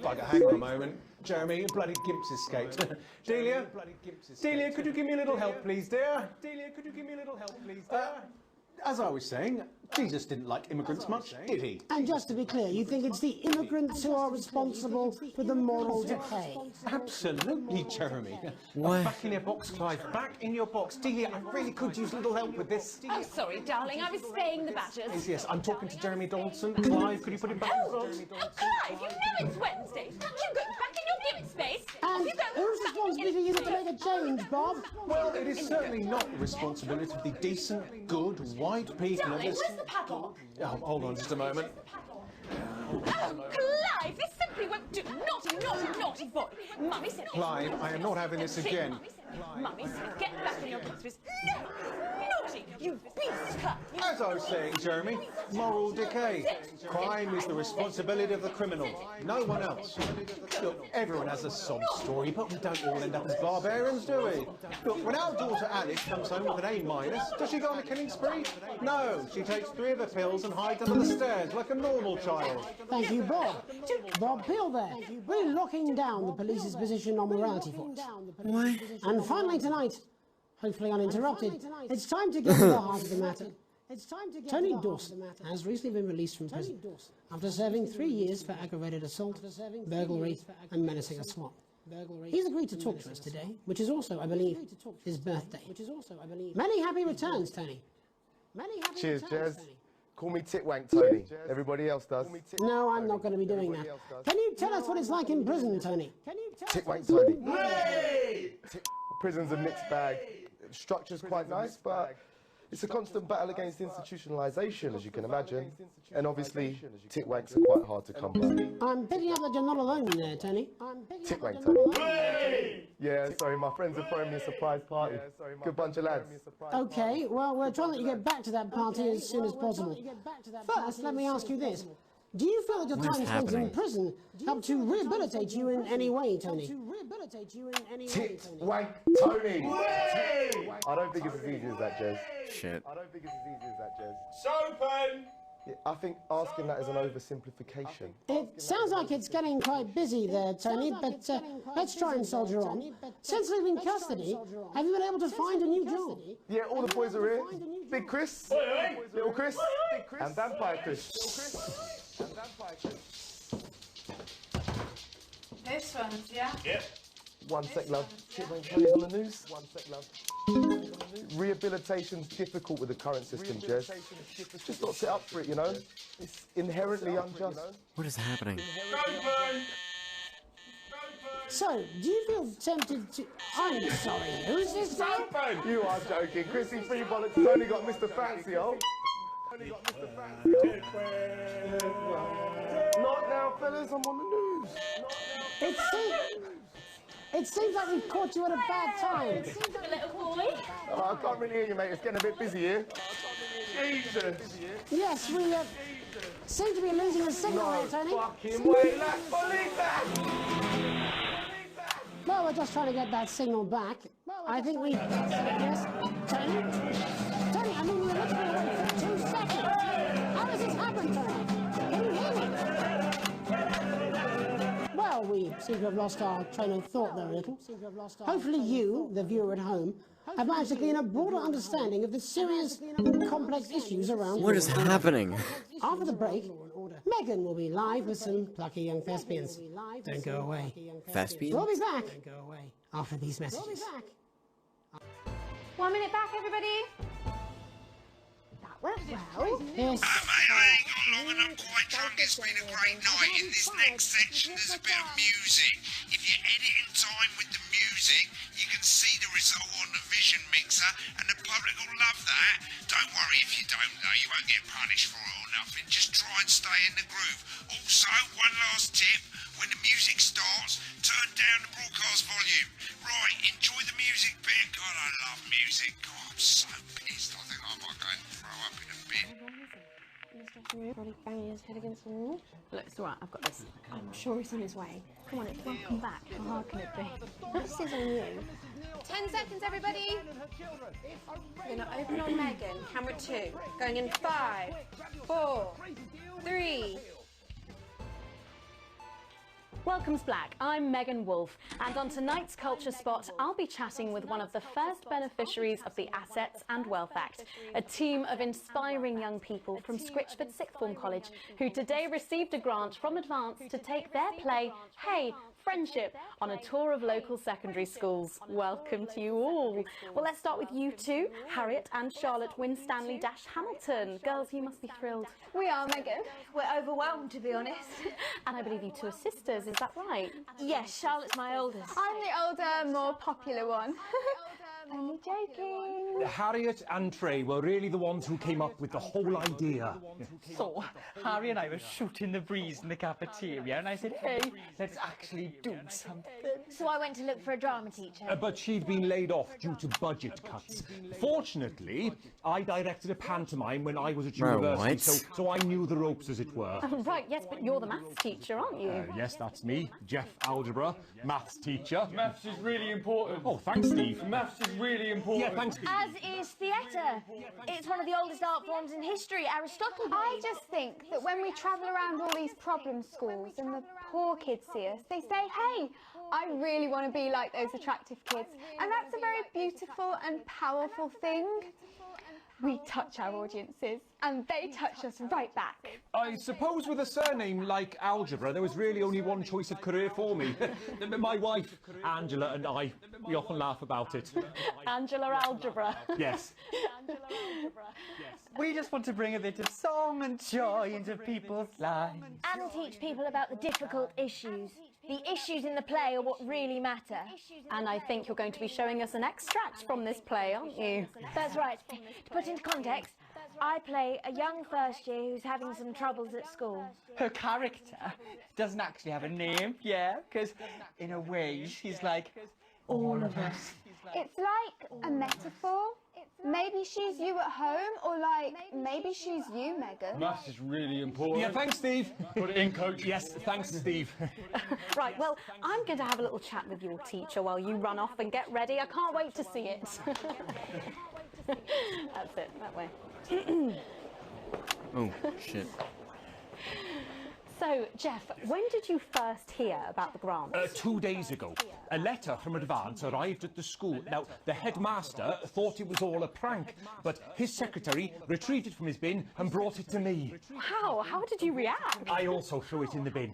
bugger, hang on a moment. Jeremy, your bloody gimp's escaped. Delia, could you give me a little help, please, dear? As I was saying, Jesus didn't like immigrants much, did he? And just to be clear, you think it's the immigrants who are responsible for the moral decay? Absolutely, Jeremy. What? Back in your box, Clive. Back in your box. Delia, I really could use a little help with this. Oh, sorry, darling. I was spaying the badgers. Yes, I'm talking to Jeremy Donaldson. Clive, could you put him back in the box? Clive, you know it's Wednesday. Can't you go back in your gimmick space? And whose responsibility is it to make a change, Bob? Well, it is certainly not the responsibility of the decent, good, white people of Darling, this... where's the paddle? Oh, hold on just a moment. Oh, Clive, this simply won't do. Naughty boy. Mummy said... Clive, I am not having this again. Mummy said, get back in your boxes. No! Naughty! You beast, Clive! As I was saying, Jeremy, moral decay. Crime is the responsibility of the criminal, no one else. Look, everyone has a sob story, but we don't all end up as barbarians, do we? Look, when our daughter Alice comes home with an A-, does she go on a killing spree? No, she takes 3 of the pills and hides under the stairs like a normal child. Thank you, Bob. Bob Peel there. We're locking down the police's position on morality for us. What? And finally tonight, hopefully uninterrupted, it's time to get to the heart of the matter. Tony Dawson has recently been released from prison after serving 3 years for aggravated assault, burglary and menacing a swap. He's agreed to talk to us today, which is also, I believe, his birthday. Many happy returns, Tony. Cheers, Jez. Call me Titwank Tony. Everybody else does. No, I'm not going to be doing that. Can you tell us what it's like in prison, Tony? Titwank Tony. Prison's a mixed bag. Structure's quite nice, but it's a constant battle against institutionalisation, as you can imagine. And obviously, titwanks are quite hard to come by. I'm picking up that you're not alone there, Tony. Titwank Tony. Yeah, sorry, my friends are throwing me a surprise party. Good bunch of lads. Okay, well, we're trying to let you get back to that party as soon as possible. First, let me ask you this. Do you feel that your time spent in prison helped to rehabilitate you in any way, Tony? Titwank Tony! I don't think it's as easy as that, Jez. Shit. I don't think it's as easy as that, Jez. Sopen! Yeah, I think asking that is an oversimplification. It sounds like it's getting quite busy there, Tony, but let's try and soldier on. Since leaving custody, have you been able to find a new job? Yeah, all the boys are here. Big Chris, Little Chris, and Vampire Chris. This one's, yeah? Yep. One sec, love. Titwank Tony's on the news. One sec, love. Rehabilitation's difficult with the current system, Jez. Just not set up for it, you know? It's inherently unjust. What is happening? So, do you feel tempted to... I'm sorry, who's this guy? You are joking. Chrissy Free Bollocks has only got Mr. Fancy, oh. Not now, fellas, I'm on the news. It seems like we've caught you at a bad time. Little boy. Oh, I can't really hear you, mate. It's getting a bit busy here. Jesus. Yes, we seem to be losing the signal here, Tony. Fucking way, lads. Believe that. Well, we're just trying to get that signal back. I think we... Yes, Tony? Tony, I mean, we were literally away for 2 seconds. How does this happen, Tony? Can you hear me? Well, we seem to have lost our train of thought there a little. Hopefully you, the viewer at home, have managed to gain a broader understanding of the serious and complex issues around... What is happening? After the break, Megan will be live with some plucky young thespians. Don't go away. Thespians? We'll be back after these messages. 1 minute back, everybody. That went well. Yes. Mate, I ain't got long and I'm quite drunk. It's been a great night. In this next section, there's a bit of music. If you edit in time with the music, you can see the result on the Vision Mixer, and the public will love that. Don't worry if you don't, though. You won't get punished for it or nothing. Just try and stay in the groove. Also, one last tip. When the music starts, turn down the broadcast volume. Right, enjoy the music bit. God, I love music. God, I'm so pissed. I think I might go and throw up in a bit. Probably banging his head against the wall. Look, it's alright, I've got this. I'm sure he's on his way. Come on, it's welcome back. How hard can it be? This is on you. 10 seconds, everybody. We're going to open on Megan. Camera 2. Going in 5, 4, 3. Welcome's Black, I'm Megan Wolfe, and on tonight's Culture Spot, I'll be chatting with one of the first beneficiaries of the Assets and Wealth Act, a team of inspiring young people from Scritchford Sixth Form College who today received a grant from Advance to take their play, Hey, Friendship, on a tour of local secondary schools. Welcome to you all. Well, let's start with you two, Harriet and Charlotte Winstanley-Hamilton. Girls, you must be thrilled. We are, Megan. We're overwhelmed, to be honest. And I believe you two are sisters, is that right? Yes, Charlotte's my oldest. I'm the older, more popular one. Only joking. Harriet and Trey were really the ones who came up with the whole idea. So, Harry and I were shooting the breeze in the cafeteria, and I said, hey, let's actually do something. So I went to look for a drama teacher. But she'd been laid off due to budget cuts. Fortunately, I directed a pantomime when I was at university, so I knew the ropes, as it were. Right, yes, but you're the maths teacher, aren't you? Yes, that's me, Jeff Algebra, maths teacher. Maths is really important. Oh, thanks, Steve. Maths is really important. Yeah, thanks, Steve. As is theatre. It's one of the oldest art forms in history, Aristotle. I just think that when we travel around all these problem schools and the poor kids see us, they say, hey, I really want to be like those attractive kids. And that's a very beautiful and powerful thing. We touch our audiences, and they touch us right back. I suppose with a surname like Algebra, there was really only one choice of career for me. My wife, Angela, and I, we often laugh about it. Angela Algebra. Yes. We just want to bring a bit of song and joy into people's lives. And teach people about the difficult issues. The issues in the play are what really matter. And I think you're going to be showing us an extract from this play, aren't you? That's right. To put into context, I play a young first year who's having some troubles at school. Her character doesn't actually have a name, yeah, because in a way she's like all of us. It's like a metaphor. Maybe she's you at home, or like, maybe she's you, Megan. Maths is really important. Yeah, thanks, Steve. Put it in, coach. Yes, thanks, Steve. Right, well, I'm going to have a little chat with your teacher while you run off and get ready. I can't wait to see it. That's it, that way. Oh, shit. So, Jeff, when did you first hear about the grant? 2 days ago. A letter from Advance arrived at the school. Now, the headmaster thought it was all a prank, but his secretary retrieved it from his bin and brought it to me. How? How did you react? I also threw it in the bin.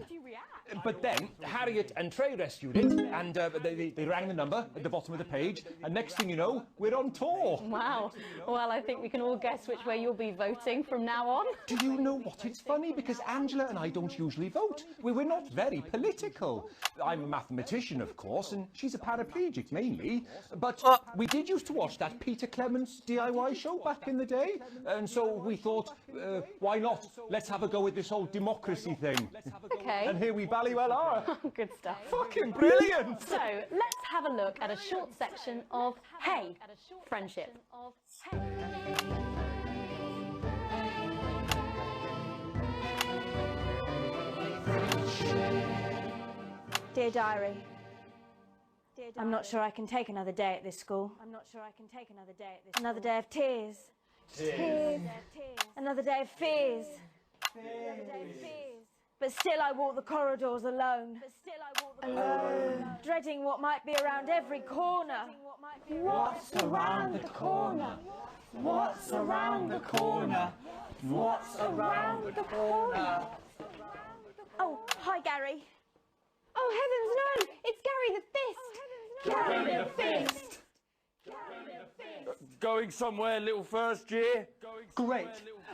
But then, Harriet and Trey rescued it, and they rang the number at the bottom of the page, and next thing you know, we're on tour. Wow. Well, I think we can all guess which way you'll be voting from now on. Do you know what? It's funny, because Angela and I don't usually vote. We're not very political. I'm a mathematician, of course, and she's a paraplegic, mainly. But we did used to watch that Peter Clements DIY show back in the day, and so we thought, why not? Let's have a go with this whole democracy thing. Okay. And here we ballywell are. Good stuff. Fucking brilliant! So, let's have a look at a short section of Hey, Friendship. Dear Diary, I'm not sure I can take another day at this school. Another day of tears. Tears. Another day of fears. But still I walk the corridors alone. Alone. Dreading what might be around every corner. What's around the corner? What's around the corner? What's around the corner? Oh, hi, Gary. Oh, heavens no! It's Gary the Fist! Gary the Fist! Going somewhere, little first year? Great.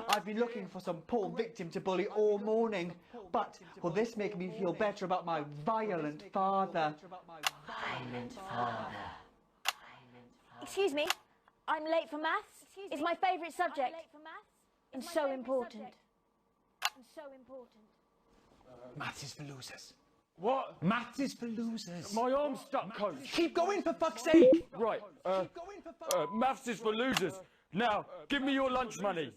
I've been looking for some poor victim to bully all morning. But will this make me feel better about my violent father? Violent father. Excuse me, I'm late for maths. It's my favourite subject. And so important. Maths is for losers. What? Maths is for losers. My arm's stuck, coach. Keep going, for fuck's sake! Right, maths is for losers. Now, give me your lunch money.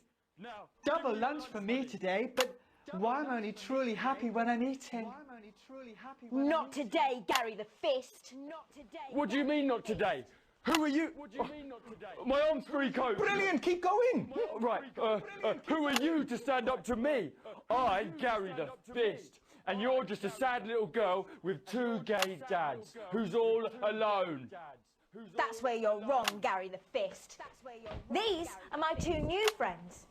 Double lunch for me today, but why am I only truly happy when I'm eating? Not today, Gary the Fist. Not today. What do you mean not today? Who are you? What do you mean not today? My arm's free, coach. Brilliant, keep going. Right, who are you to stand up to me? I'm Gary the Fist. And you're just a sad little girl with two gay dads who's all alone. That's where you're wrong, Gary the Fist. These are my two new friends.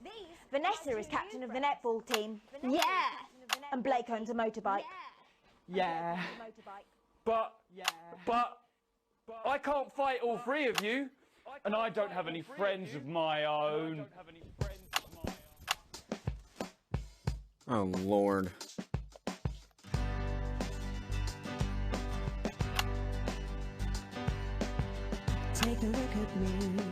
Vanessa is captain of the netball team. Yeah! And Blake owns a motorbike. Yeah. But I can't fight all three of you. And I don't have any friends of my own. Oh, Lord. Take a look at me.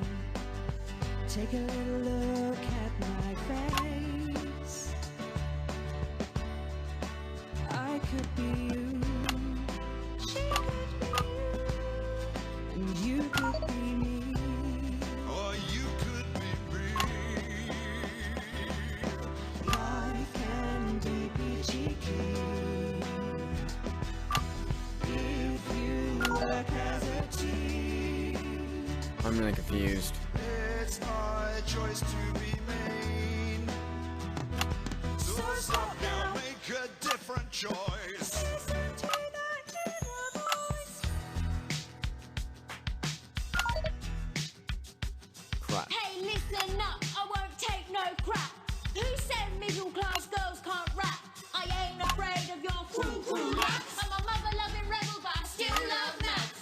Take a little look at my face. I could be you. She could be you. And you could be me. Or you could be me. Life can be peachy keen if you work as a team. I'm really confused. It's my choice to be mean. So stop now, make a different choice. Crap. Hey, listen up, I won't take no crap. Who said middle class girls can't rap? I ain't afraid of your cruel raps. I'm a mother-loving rebel, but I still love maths.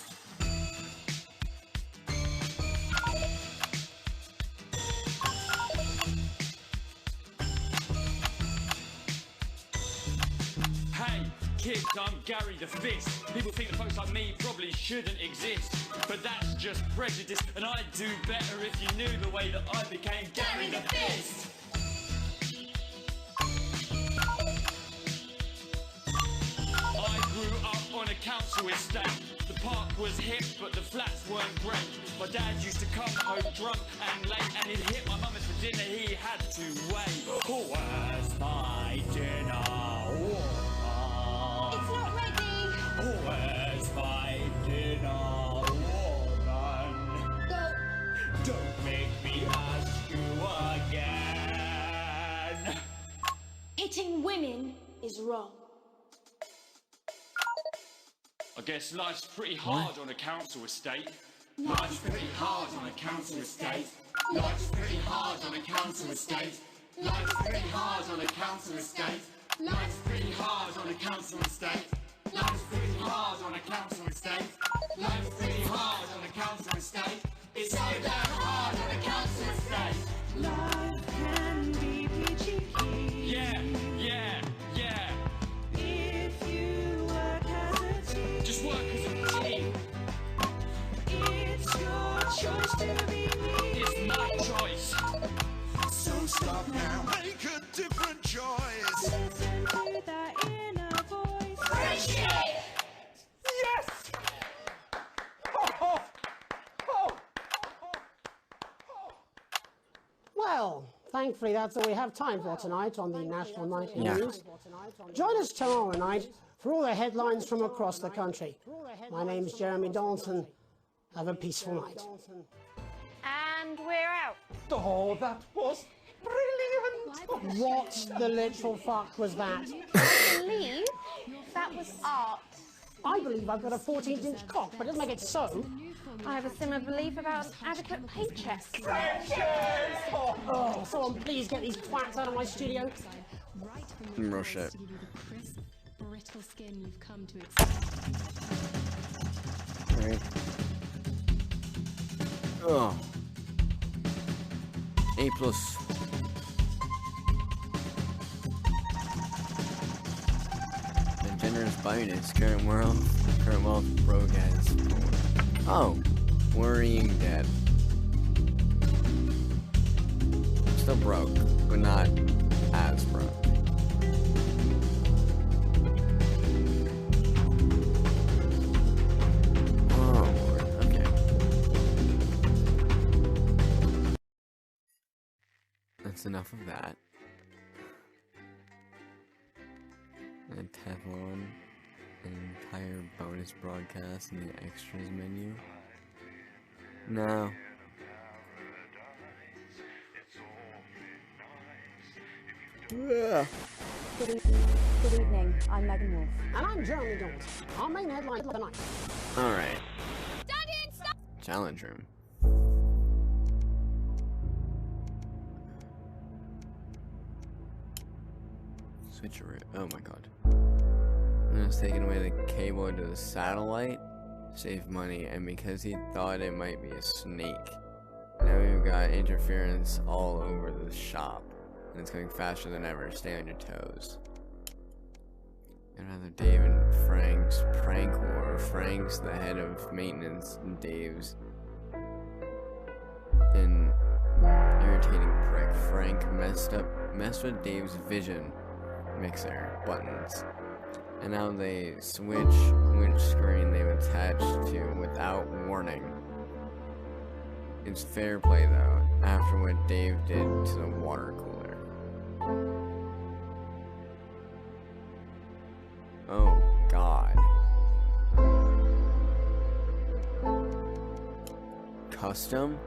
Hey, kids, I'm Gary the Fist. People think that folks like me probably shouldn't exist. But that's just prejudice, and I'd do better if you knew the way that I became Gary the Fist. I grew up on a council estate. The park was hip, but the flats weren't great. My dad used to come home drunk and late, and he'd hit my mum for dinner, he had to wait. Oh, where's my dinner? It's not ready. Oh, where's my dinner, woman? Go. Don't make me ask you again. Hitting women is wrong. I guess life's pretty hard on a council estate. Life's pretty hard on a council estate. Life's pretty hard on a council estate. Life's pretty hard on a council estate. Life's pretty hard on a council estate. Life's pretty hard on a council estate. Life's pretty hard on a council estate. It's so damn hard on a council estate. Life can be peachy keen. Yeah. If you work as a team. Just work as a team. It's your choice to be me. It's my choice. So stop now, make a different choice. Listen to that inner voice. Friendship! Yes! Well, thankfully that's all we have time for tonight on the National Night in Yeah. News. Join us tomorrow night for all the headlines from across the country. My name's Jeremy Dalton. Have a peaceful night. And we're out. Oh, that was brilliant! What the literal fuck was that? I believe that was art. I believe I've got a 14-inch cock, but it doesn't make it so. I have a similar belief about adequate paychecks. Oh, someone please get these twats out of my studio. Real shit. Brittle skin you've come to expect. Alright. Oh. A+. A generous bonus. Current wealth broke as 4. Oh. Worrying debt. Still broke, but not as broke. That's enough of that. And tap on an entire bonus broadcast in the extras menu. No. Good evening, I'm Megan Wolf. And I'm Jeremy Jones. Our main headline tonight. Alright. Challenge room. Switcheroo. Oh my god. It's taking away the cable to the satellite. Save money, and because he thought it might be a snake. Now we've got interference all over the shop. And it's going faster than ever. Stay on your toes. Another Dave and Frank's prank war. Frank's the head of maintenance, and Dave's an irritating prick. Frank messed with Dave's vision mixer buttons. And now they switch which screen they've attached to without warning. It's fair play though, after what Dave did to the water cooler. Oh god. Custom?